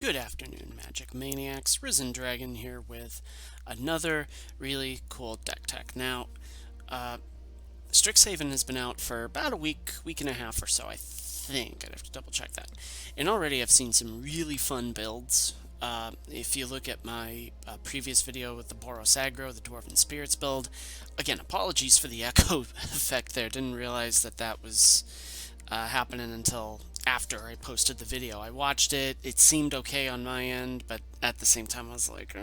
Good afternoon, Magic Maniacs. Risen Dragon here with another really cool deck tech. Now, uh, Strixhaven has been out for about a week and a half or so, I think. I'd have to double check that. And already I've seen some really fun builds. If you look at my previous video with the Boros Aggro, the Dwarven Spirits build, again, apologies for the echo effect there. Didn't realize that was happening until after I posted the video. I watched it, it seemed okay on my end, but at the same time I was like,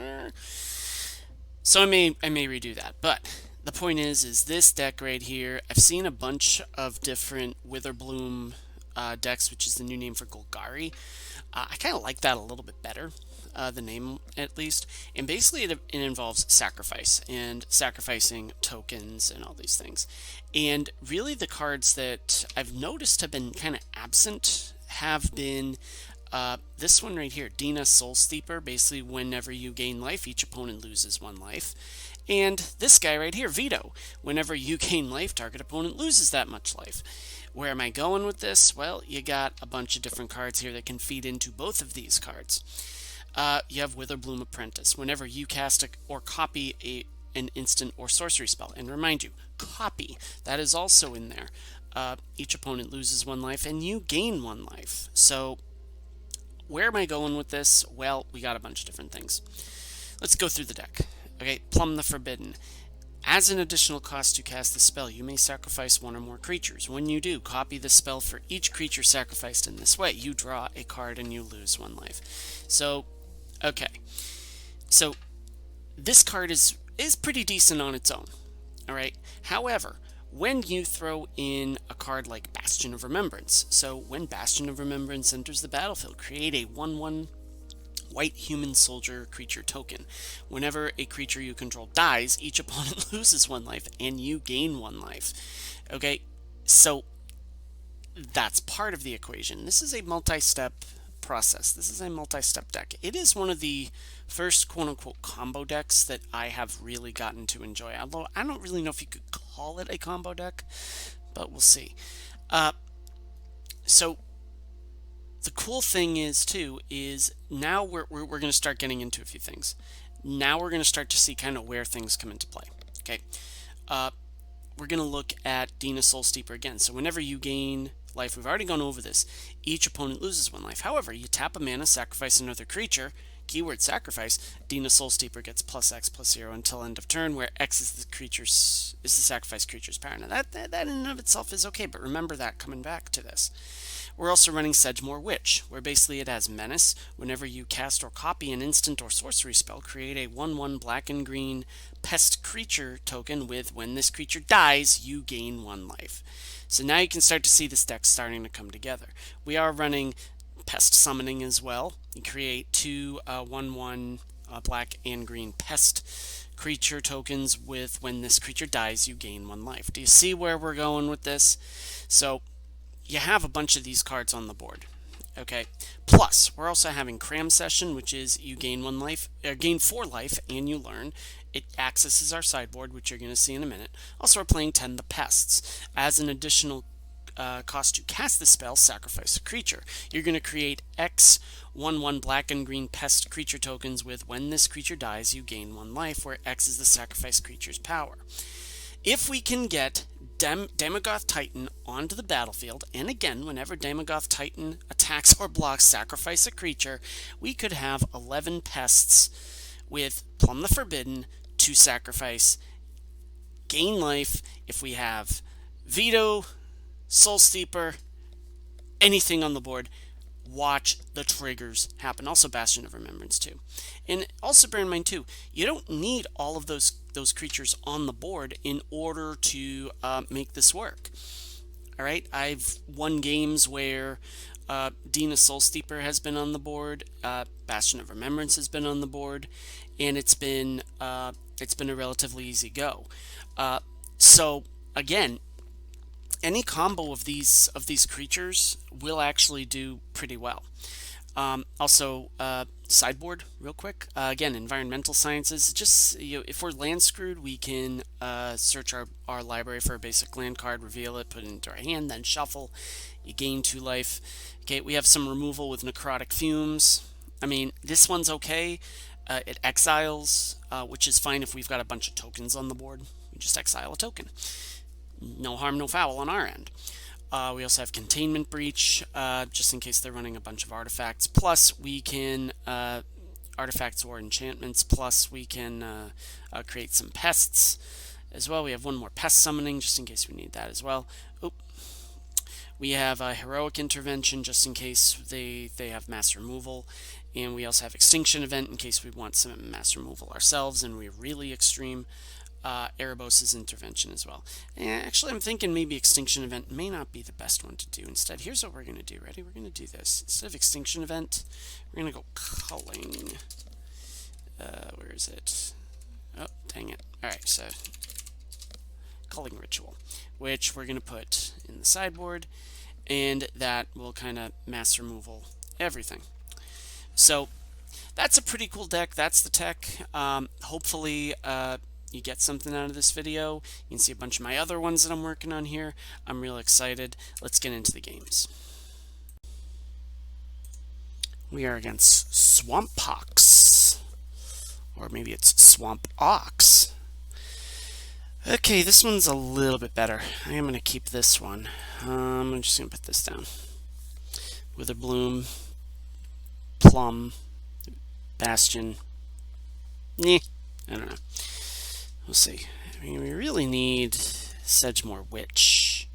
So I may redo that. But the point is this deck right here, I've seen a bunch of different Witherbloom decks, which is the new name for Golgari. I kind of like that a little bit better, the name at least. And basically it involves sacrifice and sacrificing tokens and all these things. And really the cards that I've noticed have been kind of absent have been this one right here, Dina Soul Steeper. Basically, whenever you gain life, each opponent loses 1 life. And this guy right here, Veto. Whenever you gain life, target opponent loses that much life. Where am I going with this? Well, you got a bunch of different cards here that can feed into both of these cards. You have Witherbloom Apprentice. Whenever you cast or copy an instant or sorcery spell, and remind you, copy, that is also in there. Each opponent loses 1 life, and you gain 1 life. So, where am I going with this? Well, we got a bunch of different things. Let's go through the deck. Okay, Plumb the Forbidden. As an additional cost to cast the spell, you may sacrifice 1 or more creatures. When you do, copy the spell for each creature sacrificed in this way. You draw a card and you lose 1 life. So, okay. So, this card is pretty decent on its own. Alright? However, when you throw in a card like Bastion of Remembrance, so when Bastion of Remembrance enters the battlefield, create a 1/1 white human soldier creature token. Whenever a creature you control dies, each opponent loses 1 life and you gain 1 life. Okay, so that's part of the equation. This is a multi-step process. This is a multi-step deck. It is one of the first quote-unquote combo decks that I have really gotten to enjoy. Although I don't really know if you could call it a combo deck, but we'll see. So the cool thing is too is now we're going to start getting into a few things. Now we're going to start to see kind of where things come into play. Okay, we're going to look at Dina Soul Steeper again. So whenever you gain life, we've already gone over this, each opponent loses 1 life. However, you tap a mana, sacrifice another creature, keyword sacrifice, Dina Soul Steeper gets +X/+0 until end of turn, where X is the sacrifice creature's power. Now that in and of itself is okay, but remember that coming back to this. We're also running Sedgemoor Witch, where basically it has Menace. Whenever you cast or copy an instant or sorcery spell, create a 1/1 black and green pest creature token with when this creature dies, you gain 1 life. So now you can start to see this deck starting to come together. We are running Pest Summoning as well. You create 2 1/1 black and green pest creature tokens with when this creature dies, you gain 1 life. Do you see where we're going with this? So you have a bunch of these cards on the board. Okay. Plus, we're also having Cram Session, which is you gain 1 life, gain 4 life, and you learn. It accesses our sideboard, which you're going to see in a minute. Also, we're playing Tend the Pests. As an additional cost to cast the spell, sacrifice a creature. You're going to create X 1/1 black and green pest creature tokens with when this creature dies, you gain 1 life, where X is the sacrifice creature's power. If we can get Damogoth Titan onto the battlefield, and again, whenever Damogoth Titan attacks or blocks, sacrifice a creature, we could have 11 pests with Plumb the Forbidden to sacrifice, gain life. If we have Veto, Soul Steeper, anything on the board, watch the triggers happen. Also Bastion of Remembrance too. And also bear in mind too, you don't need all of those creatures on the board in order to make this work. Alright, I've won games where Dina Soul Steeper has been on the board, Bastion of Remembrance has been on the board, and it's been a relatively easy go. So again, any combo of these creatures will actually do pretty well. Also, sideboard, real quick. Again, environmental sciences. Just if we're land screwed, we can search our library for a basic land card, reveal it, put it into our hand, then shuffle. You gain 2 life. Okay, we have some removal with necrotic fumes. I mean, this one's okay. It exiles, which is fine if we've got a bunch of tokens on the board. We just exile a token. No harm, no foul on our end. We also have Containment Breach, just in case they're running a bunch of artifacts. Plus, we can artifacts or enchantments. Plus, we can create some pests as well. We have one more pest summoning, just in case we need that as well. Oop. We have a heroic intervention, just in case they have mass removal. And we also have extinction event in case we want some mass removal ourselves and we're really extreme. Erebos' intervention as well. And actually, I'm thinking maybe extinction event may not be the best one to do. Instead, here's what we're going to do. Ready? We're going to do this. Instead of extinction event, we're going to go culling. Where is it? Oh, dang it. Alright, so culling ritual, which we're going to put in the sideboard, and that will kind of mass removal everything. So that's a pretty cool deck. That's the tech. Hopefully, you get something out of this video. You can see a bunch of my other ones that I'm working on here. I'm real excited. Let's get into the games. We are against Swamp Pox. Or maybe it's Swamp Ox. Okay, this one's a little bit better. I am going to keep this one. I'm just going to put this down. Witherbloom, Plum, Bastion. I don't know. We'll see. I mean, we really need Sedgemoor Witch.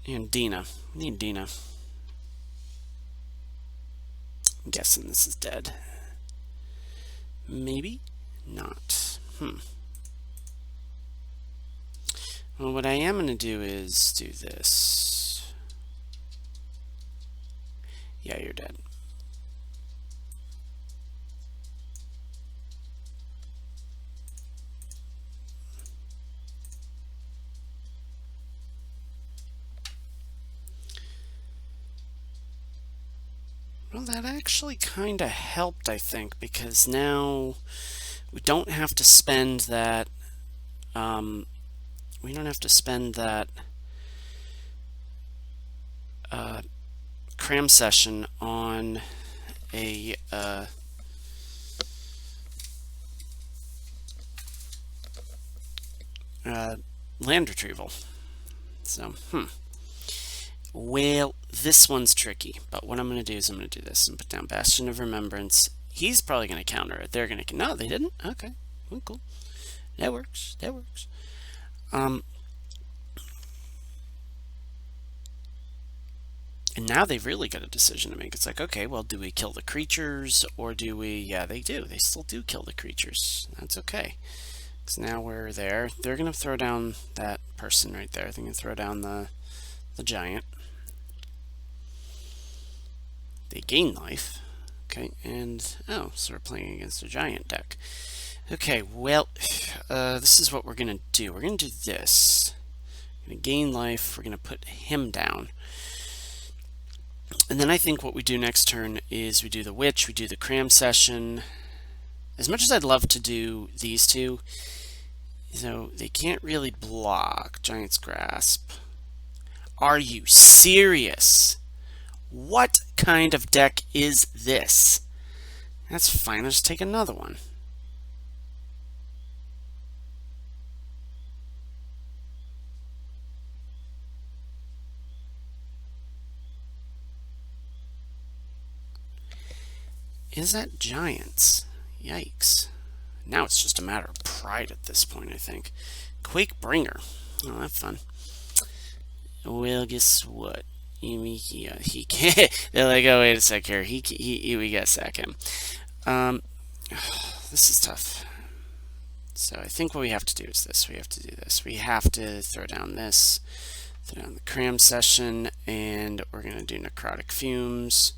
And Dina. We need Dina. I'm guessing this is dead. Maybe not. Well, what I am going to do is do this. Yeah, you're dead. Well, that actually kind of helped, I think, because now we don't have to spend that. We don't have to spend that cram session on a land retrieval. So, Well, this one's tricky, but what I'm going to do is I'm going to do this and put down Bastion of Remembrance. He's probably going to counter it. They're going to... No, they didn't? Okay. Well, cool. That works. That works. And now they've really got a decision to make. It's like, okay, well, do we kill the creatures or do we... Yeah, they do. They still do kill the creatures. That's okay. Because now we're there. They're going to throw down that person right there. They're going to throw down the giant. They gain life. Okay, and... Oh, so we're playing against a giant deck. Okay, well, this is what we're going to do. We're going to do this. We're going to gain life. We're going to put him down. And then I think what we do next turn is we do the Witch, we do the Cram Session. As much as I'd love to do these two, so they can't really block. Giant's Grasp. Are you serious? What kind of deck is this? That's fine, I'll just take another one. Is that Giants? Yikes. Now it's just a matter of pride at this point, I think. Quakebringer. Oh, that's fun. Well, guess what? He can't. They're like, oh, wait a sec here. We gotta sack him. This is tough. So I think what we have to do is this. We have to do this. We have to throw down this, throw down the Cram Session, and we're gonna do Necrotic Fumes.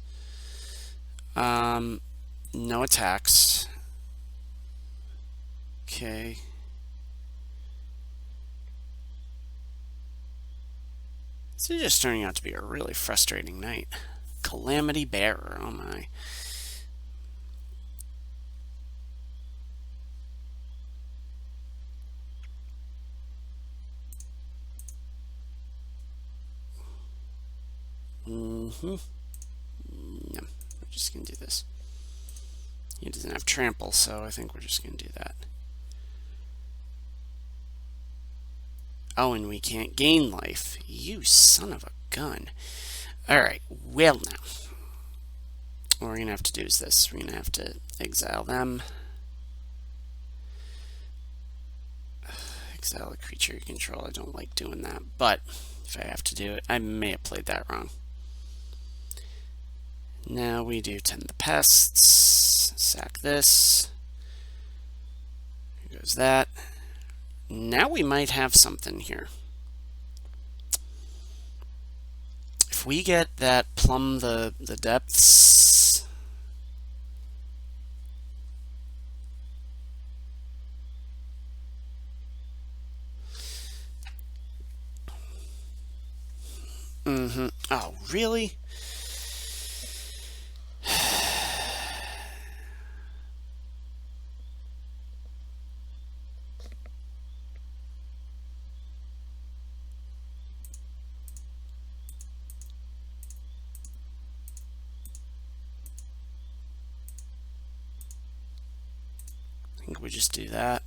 No attacks. Okay. This is just turning out to be a really frustrating night. Calamity Bearer, oh my. No, we're just going to do this. He doesn't have trample, so I think we're just going to do that. Oh, and we can't gain life. You son of a gun. Alright, well now. What we're going to have to do is this. We're going to have to exile them. Exile a creature you control. I don't like doing that, but if I have to do it, I may have played that wrong. Now we do Tend the Pests. Sack this. Here goes that. Now we might have something here. If we get that Plumb the Depths, oh, really? I think we just do that.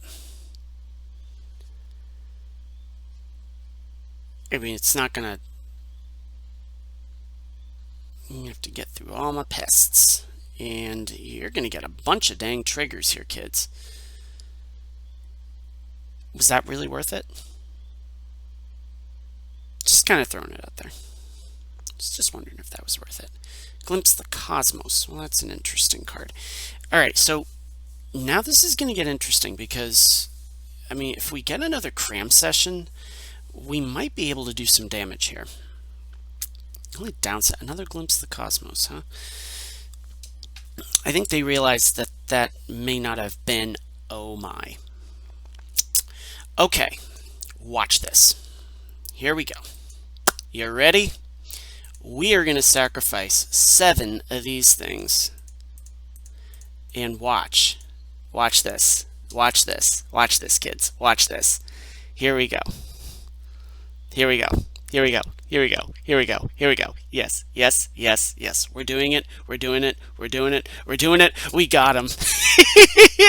I mean, it's not gonna... You have to get through all my pests. And you're gonna get a bunch of dang triggers here, kids. Was that really worth it? Just kind of throwing it out there. Just wondering if that was worth it. Glimpse the Cosmos. Well, that's an interesting card. Alright, so now this is going to get interesting because, I mean, if we get another cram session, we might be able to do some damage here. Only downside, another Glimpse of the Cosmos, huh? I think they realized that that may not have been, oh my. Okay, watch this. Here we go. You ready? We are going to sacrifice 7 of these things. And watch. Watch this. Watch this. Watch this, kids. Watch this. Here we go. Here we go. Here we go. Here we go. Here we go. Here we go. Yes. Yes. Yes. Yes. We're doing it. We're doing it. We're doing it. We're doing it. We got him.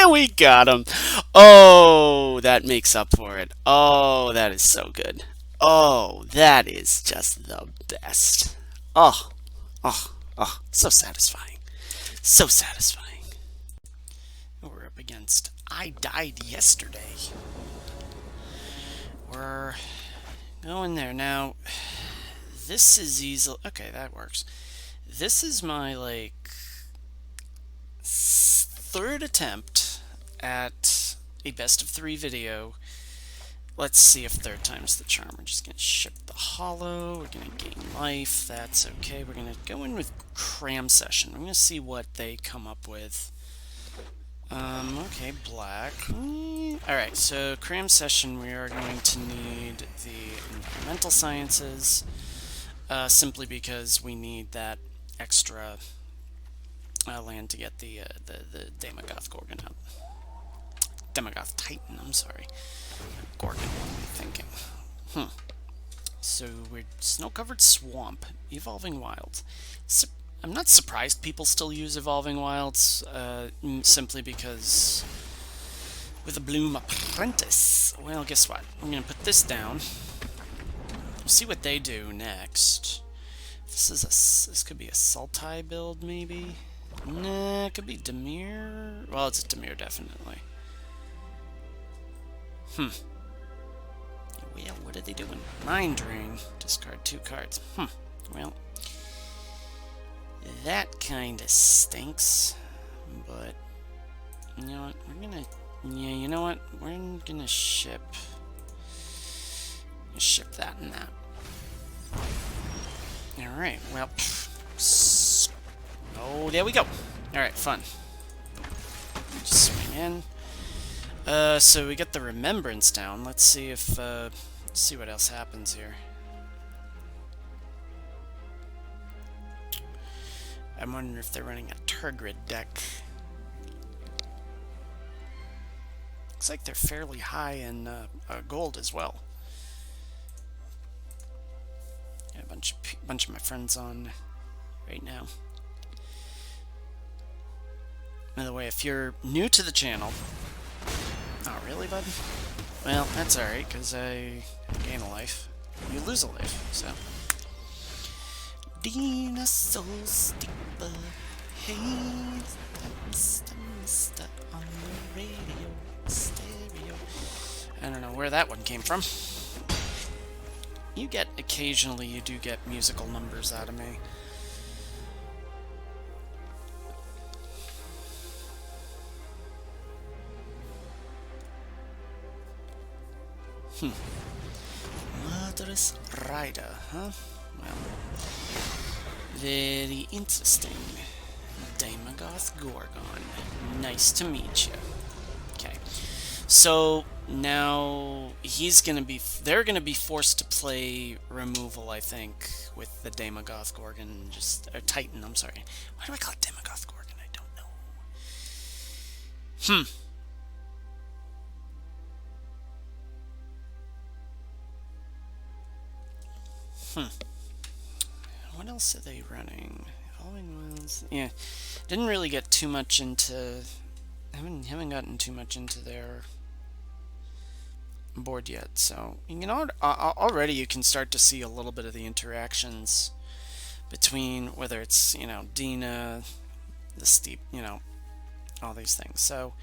We got him. Oh, that makes up for it. Oh, that is so good. Oh, that is just the best. Oh, oh, oh, so satisfying. So satisfying. We're up against I Died Yesterday. We're going there now. This is easy. Okay, that works. This is my, like, 3rd attempt at a best of 3 video. Let's see if 3rd time's the charm. We're just going to ship the hollow. We're going to gain life. That's okay. We're going to go in with cram session. We're going to see what they come up with. Okay, black. Alright, so cram session, we are going to need the environmental sciences, simply because we need that extra land to get the Damogoth Gorgon up. Damogoth Titan, I'm sorry. Gorgon, what am I thinking? So we're snow-covered swamp, evolving wilds. I'm not surprised people still use Evolving Wilds, simply because Witherbloom Apprentice. Well, guess what? I'm going to put this down. We'll see what they do next. This could be a Sultai build, maybe? Nah, it could be Dimir. Well, it's a Dimir, definitely. Well, what are they doing? Mind Drain. Discard 2 cards. Well... that kinda stinks, but you know what, we're gonna, yeah, you know what, we're gonna ship that and that. Alright, well, oh, there we go. Alright, fun. Just swing in. So we get the Remembrance down. Let's see if, see what else happens here. I'm wondering if they're running a Turgid deck. Looks like they're fairly high in gold as well. Got a bunch of my friends on right now. By the way, if you're new to the channel... Oh, really, bud? Well, that's alright, because I gain a life. You lose a life, so... Dinosaur steeple, hey, Mr. on the radio, stereo. I don't know where that one came from. Occasionally you do get musical numbers out of me. Murderous Rider, huh? Well, very interesting. Daemogoth Gorgon. Nice to meet you. Okay. So now they're gonna be forced to play removal, I think, with the Daemogoth Gorgon, Titan, I'm sorry. Why do I call it Daemogoth Gorgon? I don't know. What else are they running? Evolving Wilds. Yeah, didn't really get too much into. Haven't gotten too much into their board yet. So already you can start to see a little bit of the interactions between whether it's Dina, the steep, all these things. So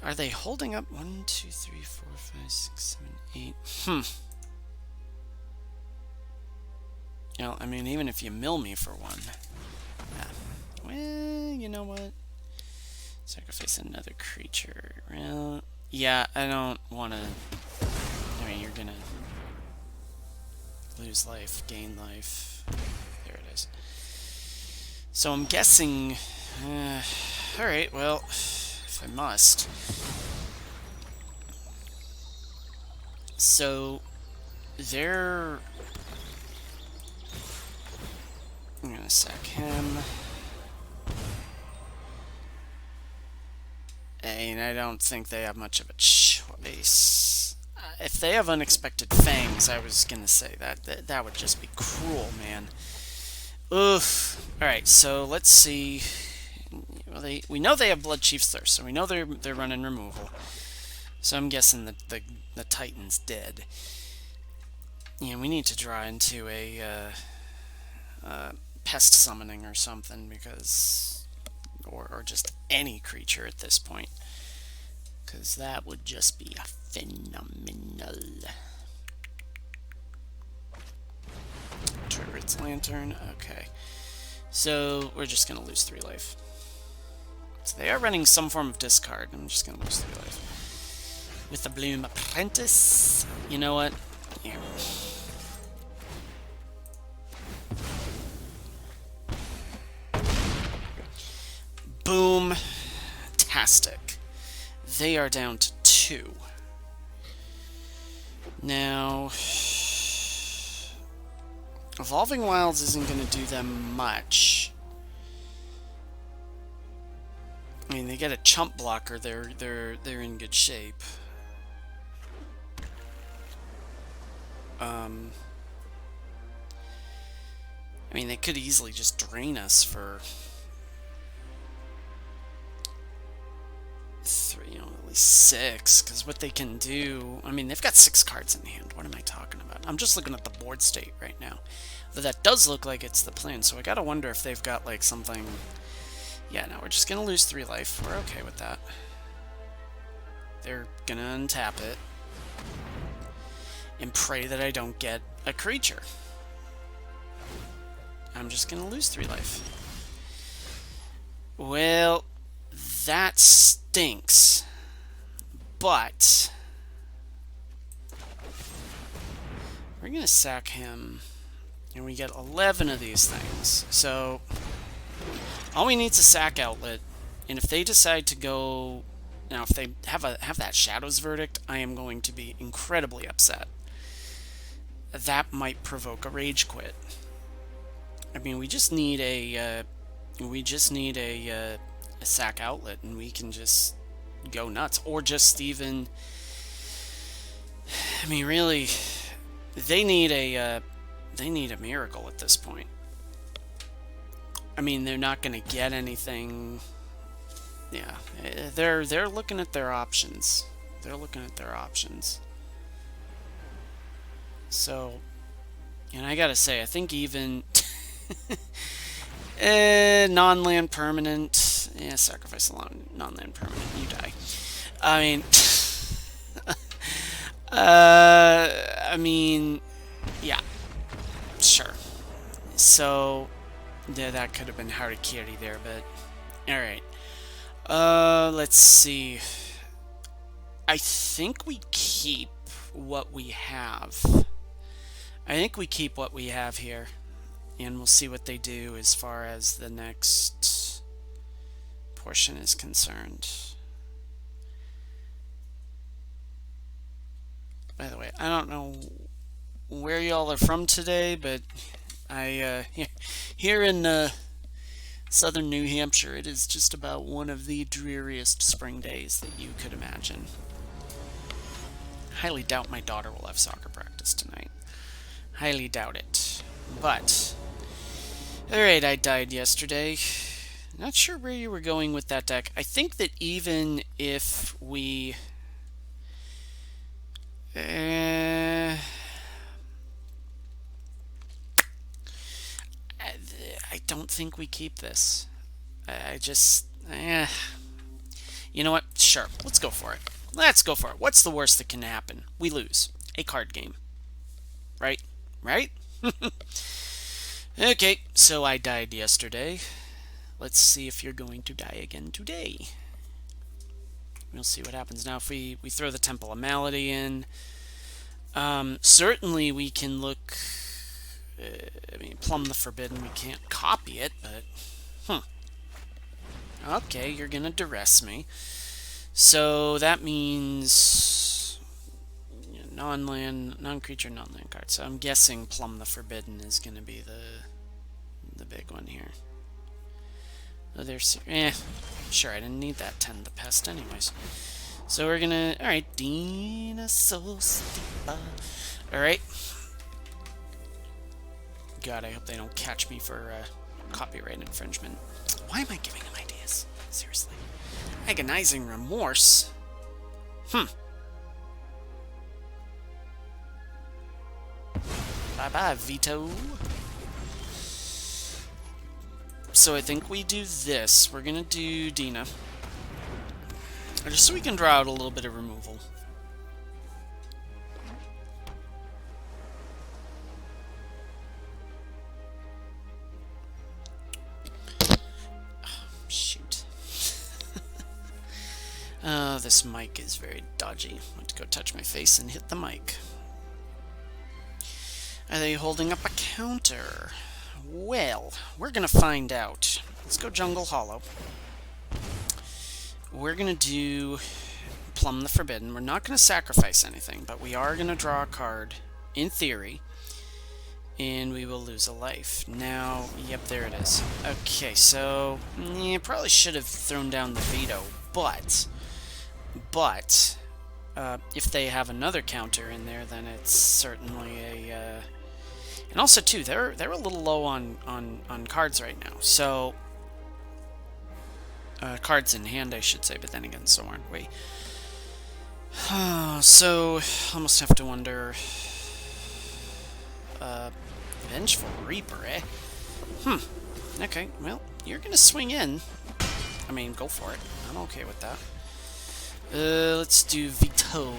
are they holding up? 1, 2, 3, 4, 5, 6, 7, 8. I mean, even if you mill me for one. Well, you know what? Sacrifice another creature. Well, yeah, I don't want to... I mean, you're gonna lose life, gain life. There it is. So I'm guessing... Alright, well, if I must. So, they're... I'm gonna sack him. And I don't think they have much of a choice. If they have unexpected fangs, I was gonna say that would just be cruel, man. Oof. Alright, so let's see. Well, we know they have Blood Chief's Thirst, so we know they're running removal. So I'm guessing the Titan's dead. Yeah, we need to draw into a pest summoning or something, because or just any creature at this point, because that would just be phenomenal. Turret's Lantern. Okay, so we're just gonna lose 3 life. So they are running some form of discard. I'm just gonna lose 3 life with the Witherbloom Apprentice. You know what? Here. Boom-tastic. They are down to 2. Now, Evolving Wilds isn't going to do them much. I mean, they get a chump blocker. They're in good shape. I mean, they could easily just drain us for 3, at least 6, because what they can do... I mean, they've got 6 cards in hand. What am I talking about? I'm just looking at the board state right now. Though that does look like it's the plan, so I gotta wonder if they've got, like, something... Yeah, no, we're just gonna lose 3 life. We're okay with that. They're gonna untap it. And pray that I don't get a creature. I'm just gonna lose 3 life. Well... That stinks, but we're going to sack him, and we get 11 of these things. So all we need is a sack outlet, and if they decide to go... Now, if they have that Shadow's Verdict, I am going to be incredibly upset. That might provoke a rage quit. I mean, we just need a sack outlet, and we can just go nuts. Or just even... I mean, really, they need a miracle at this point. I mean, they're not going to get anything. Yeah, they're looking at their options. They're looking at their options. So, and I gotta say, I think even non-land permanent. Yeah, sacrifice a non-land permanent. You die. I mean, I mean, yeah, sure. So, yeah, that could have been Harakiri there, but all right. Let's see. I think we keep what we have. I think we keep what we have here, and we'll see what they do as far as the next portion is concerned. By the way, I don't know where y'all are from today, but here in southern New Hampshire, it is just about one of the dreariest spring days that you could imagine. Highly doubt my daughter will have soccer practice tonight. Highly doubt it. But, alright, I died yesterday. Not sure where you were going with that deck. I think that even if we... I don't think we keep this. I just... You know what? Sure, let's go for it. Let's go for it. What's the worst that can happen? We lose. A card game. Right? Right? Okay, so I died yesterday. Let's see if you're going to die again today. We'll see what happens. Now, if we throw the Temple of Malady in, certainly we can look... I mean, Plumb the Forbidden, we can't copy it, but... Okay, you're gonna duress me. So that means non-land, non-creature, non-land card. So I'm guessing Plumb the Forbidden is going to be the big one here. Oh, there's sure, I didn't need that 10 the pest anyways. So we're gonna alright, Dina Solstipa. Alright. God, I hope they don't catch me for copyright infringement. Why am I giving them ideas? Seriously. Agonizing remorse? Bye-bye, Veto. So I think we do this. We're gonna do Dina. Just so we can draw out a little bit of removal. Oh, this mic is very dodgy. I want to go touch my face and hit the mic. Are they holding up a counter? Well, we're gonna find out. Let's go Jungle Hollow. We're gonna do Plumb the Forbidden. We're not gonna sacrifice anything, but we are gonna draw a card, in theory, and we will lose a life. Now, yep, there it is. Okay, so, probably should have thrown down the veto, but if they have another counter in there, then it's certainly a... And also, too, they're a little low on cards right now. So, cards in hand, I should say, but then again, so aren't we? So, almost have to wonder... Vengeful Reaper, eh? Okay, well, you're gonna swing in. I mean, go for it. I'm okay with that. Let's do Veto.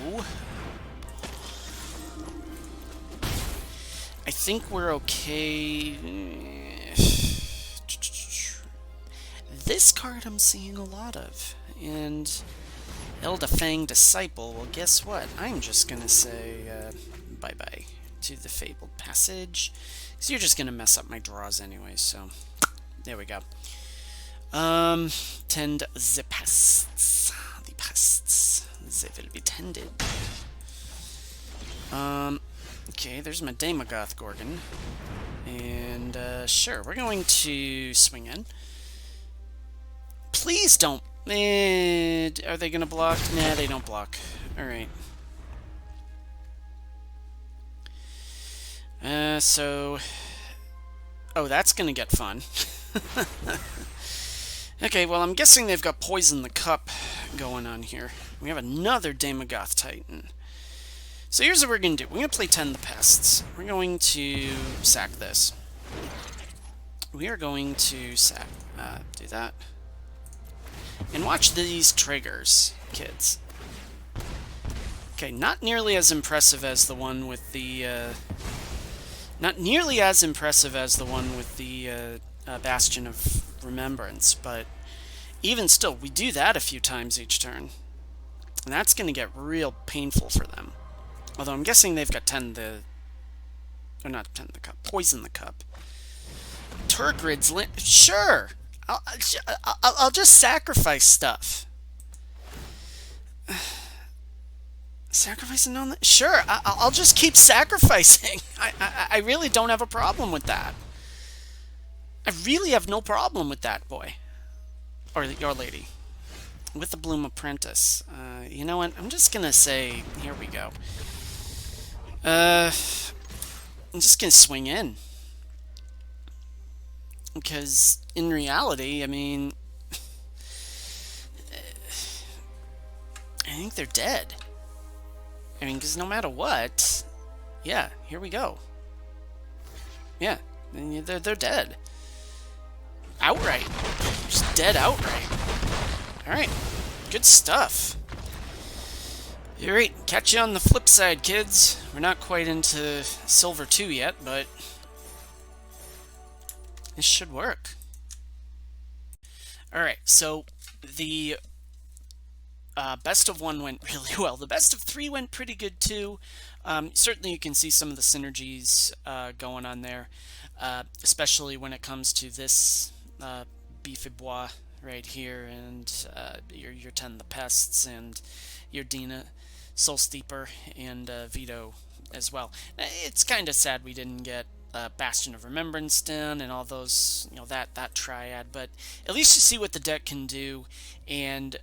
I think we're okay. This card I'm seeing a lot of. And Eldafang Disciple, well, guess what? I'm just gonna say bye-bye to the Fabled Passage. Because you're just gonna mess up my draws anyway, so there we go. Tend the pests. The pests. They will be tended. Okay, there's my Daemogoth Gorgon. And, sure, we're going to swing in. Please don't... are they gonna block? Nah, they don't block. Alright. So... Oh, that's gonna get fun. Okay, well, I'm guessing they've got Poison the Cup going on here. We have another Daemogoth Titan. So here's what we're going to do. We're going to play 10 the Pests. We're going to sack this. We are going to do that. And watch these triggers, kids. Okay, not nearly as impressive as the one with the... not nearly as impressive as the one with the Bastion of Remembrance, but even still, we do that a few times each turn. And that's going to get real painful for them. Although I'm guessing they've got 10 the... Or not 10 the Cup. Poison the Cup. Turgrid's Land... Sure! I'll just sacrifice stuff. Sacrificing on the... Sure, I'll just keep sacrificing. I really don't have a problem with that. I really have no problem with that, boy. Or your lady. Witherbloom Apprentice. You know what? I'm just gonna say... Here we go. I'm just gonna swing in. Because, in reality, I mean... I think they're dead. I mean, because no matter what... Yeah, here we go. Yeah, they're dead. Outright. Just dead outright. Alright, good stuff. Alright, catch you on the flip side, kids. We're not quite into Silver 2 yet, but... this should work. Alright, so the best of 1 went really well. The best of 3 went pretty good too. Certainly you can see some of the synergies going on there, especially when it comes to this Bifibois right here, and your 10 the Pests, and your Dina, Soul Steeper, and Vito as well. It's kind of sad we didn't get Bastion of Remembrance done and all those, you know, that triad, but at least you see what the deck can do. And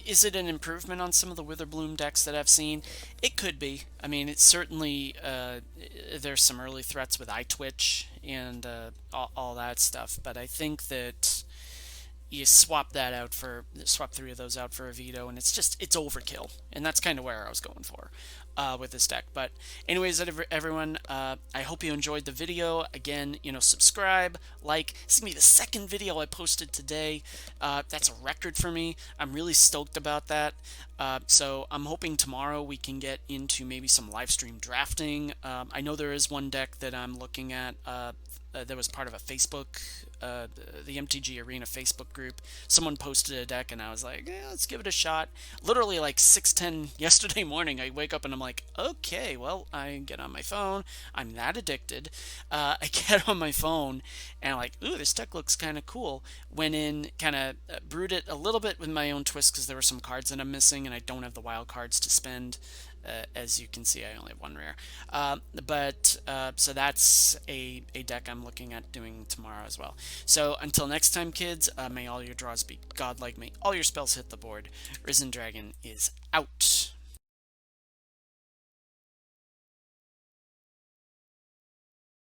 is it an improvement on some of the Witherbloom decks that I've seen? It could be. I mean, it's certainly there's some early threats with iTwitch and all that stuff, but I think that you swap 3 of those out for a Vito, and it's overkill, and that's kind of where I was going for with this deck. But anyways, everyone, I hope you enjoyed the video. Again, you know, subscribe, like. This is gonna be the 2nd video I posted today. That's a record for me. I'm really stoked about that. So I'm hoping tomorrow we can get into maybe some live stream drafting. I know there is one deck that I'm looking at that was part of a Facebook, the MTG Arena Facebook group. Someone posted a deck, and I was like, yeah, let's give it a shot. Literally like 6:10 yesterday morning, I wake up and I'm like, okay, well, I get on my phone. I'm that addicted. I get on my phone, and I'm like, ooh, this deck looks kind of cool. Went in, kind of brewed it a little bit with my own twist, because there were some cards that I'm missing, and I don't have the wild cards to spend. As you can see, I only have 1 rare. So that's a deck I'm looking at doing tomorrow as well. So until next time, kids, may all your draws be godlike, may all your spells hit the board. Risen Dragon is out.